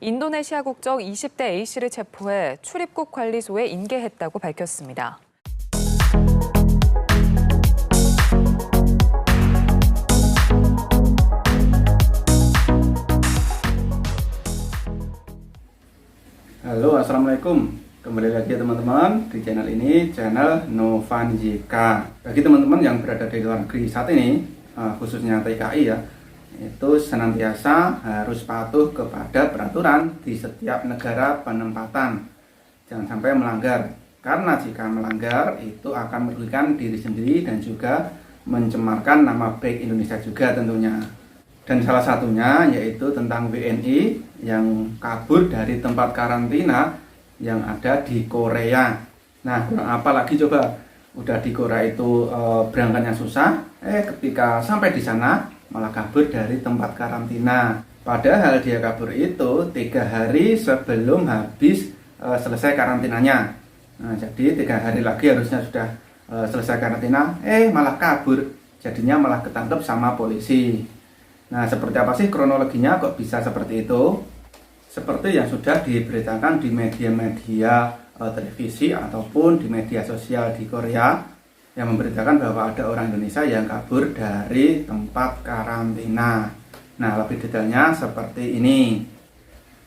인도네시아 국적 20대 A씨를 체포해 출입국 관리소에 인계했다고 밝혔습니다. Halo, assalamualaikum. Kembali lagi teman-teman di channel ini, channel Novan JK. Bagi teman-teman yang berada di luar negeri saat ini, khususnya TKI ya, itu senantiasa harus patuh kepada peraturan di setiap negara penempatan. Jangan sampai melanggar, karena jika melanggar itu akan merugikan diri sendiri dan juga mencemarkan nama baik Indonesia juga tentunya. Dan salah satunya yaitu tentang WNI yang kabur dari tempat karantina yang ada di Korea. Nah, kurang apa lagi coba? Udah di Korea itu berangkatnya susah, ketika sampai di sana malah kabur dari tempat karantina. Padahal dia kabur itu 3 hari sebelum habis selesai karantinanya. Nah, jadi 3 hari lagi harusnya sudah selesai karantina, malah kabur. Jadinya malah ketangkep sama polisi. Nah, seperti apa sih kronologinya kok bisa seperti itu? Seperti yang sudah diberitakan di media-media televisi ataupun di media sosial di Korea yang memberitakan bahwa ada orang Indonesia yang kabur dari tempat karantina. Nah, lebih detailnya seperti ini.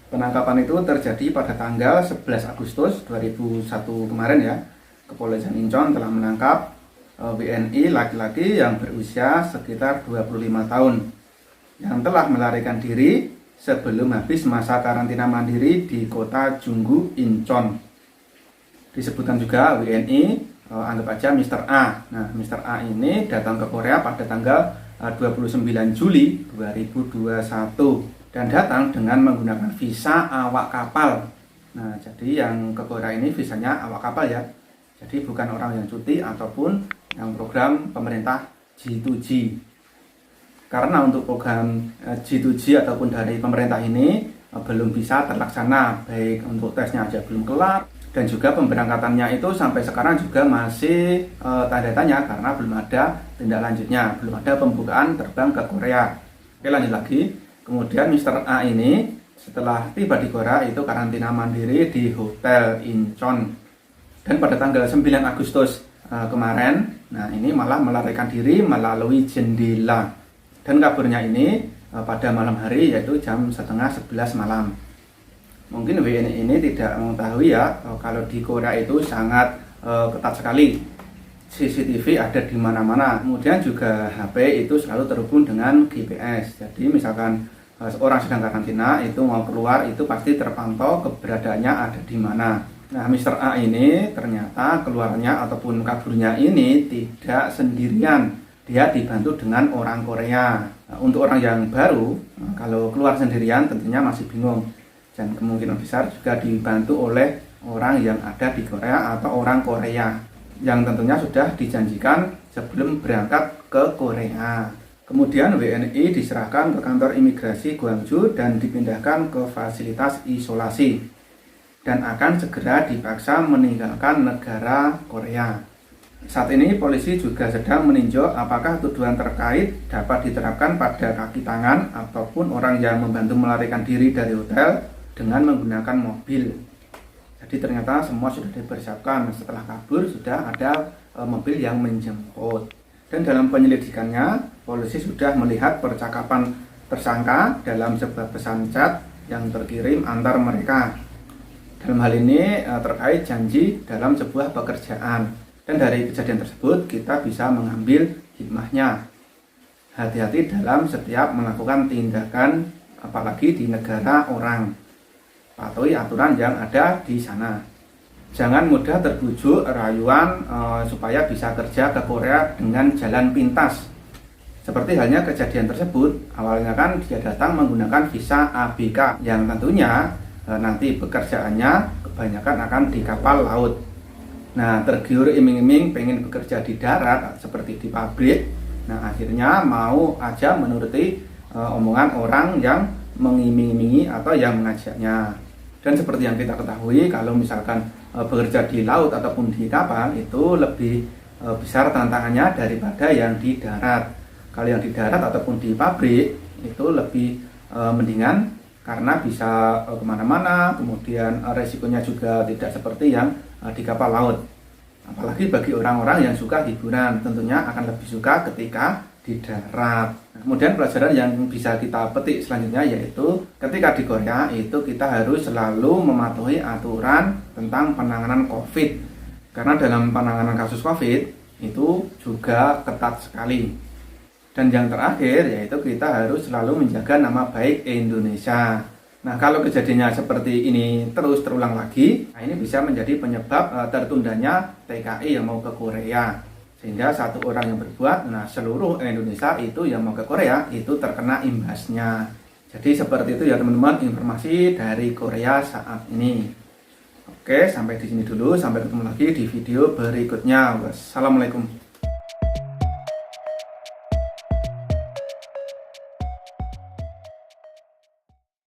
Penangkapan itu terjadi pada tanggal 11 Agustus 2001 kemarin ya. Kepolisian Incheon telah menangkap WNI laki-laki yang berusia sekitar 25 tahun yang telah melarikan diri sebelum habis masa karantina mandiri di kota Junggu, Incheon. Disebutkan juga WNI, anggap aja Mr. A. Nah, Mr. A ini datang ke Korea pada tanggal 29 Juli 2021 dan datang dengan menggunakan visa awak kapal. Nah, jadi yang ke Korea ini visanya awak kapal ya. Jadi bukan orang yang cuti ataupun yang program pemerintah G2G. Karena untuk program G2G ataupun dari pemerintah ini belum bisa terlaksana, baik untuk tesnya aja belum kelar dan juga pemberangkatannya itu sampai sekarang juga masih tanda tanya karena belum ada tindak lanjutnya, belum ada pembukaan terbang ke Korea. Oke, lanjut lagi. Kemudian Mr. A ini setelah tiba di Korea itu karantina mandiri di Hotel Incheon. Dan pada tanggal 9 Agustus kemarin, nah ini malah melarikan diri melalui jendela. Dan kaburnya ini pada malam hari yaitu jam setengah 11 malam. Mungkin WNI ini tidak mengetahui ya kalau di Korea itu sangat ketat sekali. CCTV ada di mana-mana. Kemudian juga HP itu selalu terhubung dengan GPS. Jadi misalkan orang sedang karantina itu mau keluar itu pasti terpantau keberadaannya ada di mana. Nah, Mr. A ini ternyata keluarnya ataupun kaburnya ini tidak sendirian. Dia dibantu dengan orang Korea. Untuk orang yang baru, kalau keluar sendirian tentunya masih bingung. Dan kemungkinan besar juga dibantu oleh orang yang ada di Korea atau orang Korea yang tentunya sudah dijanjikan sebelum berangkat ke Korea. Kemudian WNI diserahkan ke kantor imigrasi Gwangju dan dipindahkan ke fasilitas isolasi dan akan segera dipaksa meninggalkan negara Korea. Saat ini polisi juga sedang meninjau apakah tuduhan terkait dapat diterapkan pada kaki tangan ataupun orang yang membantu melarikan diri dari hotel dengan menggunakan mobil. Jadi ternyata semua sudah dipersiapkan, setelah kabur sudah ada mobil yang menjemput. Dan dalam penyelidikannya, polisi sudah melihat percakapan tersangka dalam sebuah pesan chat yang terkirim antar mereka. Dalam hal ini terkait janji dalam sebuah pekerjaan. Dan dari kejadian tersebut kita bisa mengambil hikmahnya. Hati-hati dalam setiap melakukan tindakan apalagi di negara orang. Patuhi aturan yang ada di sana. Jangan mudah terbujuk rayuan supaya bisa kerja ke Korea dengan jalan pintas. Seperti halnya kejadian tersebut, awalnya kan dia datang menggunakan visa ABK yang tentunya nanti pekerjaannya kebanyakan akan di kapal laut. Nah, tergiur iming-iming pengen bekerja di darat seperti di pabrik. Nah, akhirnya mau aja menuruti omongan orang yang mengiming-imingi atau yang mengajaknya. Dan seperti yang kita ketahui, kalau misalkan bekerja di laut ataupun di kapal itu lebih besar tantangannya daripada yang di darat. Kalau yang di darat ataupun di pabrik itu lebih mendingan karena bisa kemana-mana, kemudian resikonya juga tidak seperti yang di kapal laut. Apalagi bagi orang-orang yang suka hiburan, tentunya akan lebih suka ketika di darat. Kemudian pelajaran yang bisa kita petik selanjutnya yaitu ketika di Korea itu kita harus selalu mematuhi aturan tentang penanganan COVID. Karena dalam penanganan kasus COVID itu juga ketat sekali. Dan yang terakhir yaitu kita harus selalu menjaga nama baik Indonesia. Nah, kalau kejadiannya seperti ini terus terulang lagi, nah ini bisa menjadi penyebab tertundanya TKI yang mau ke Korea. Sehingga satu orang yang berbuat, nah seluruh Indonesia itu yang mau ke Korea itu terkena imbasnya. Jadi seperti itu ya teman-teman informasi dari Korea saat ini. Oke, sampai di sini dulu. Sampai ketemu lagi di video berikutnya. Wassalamualaikum.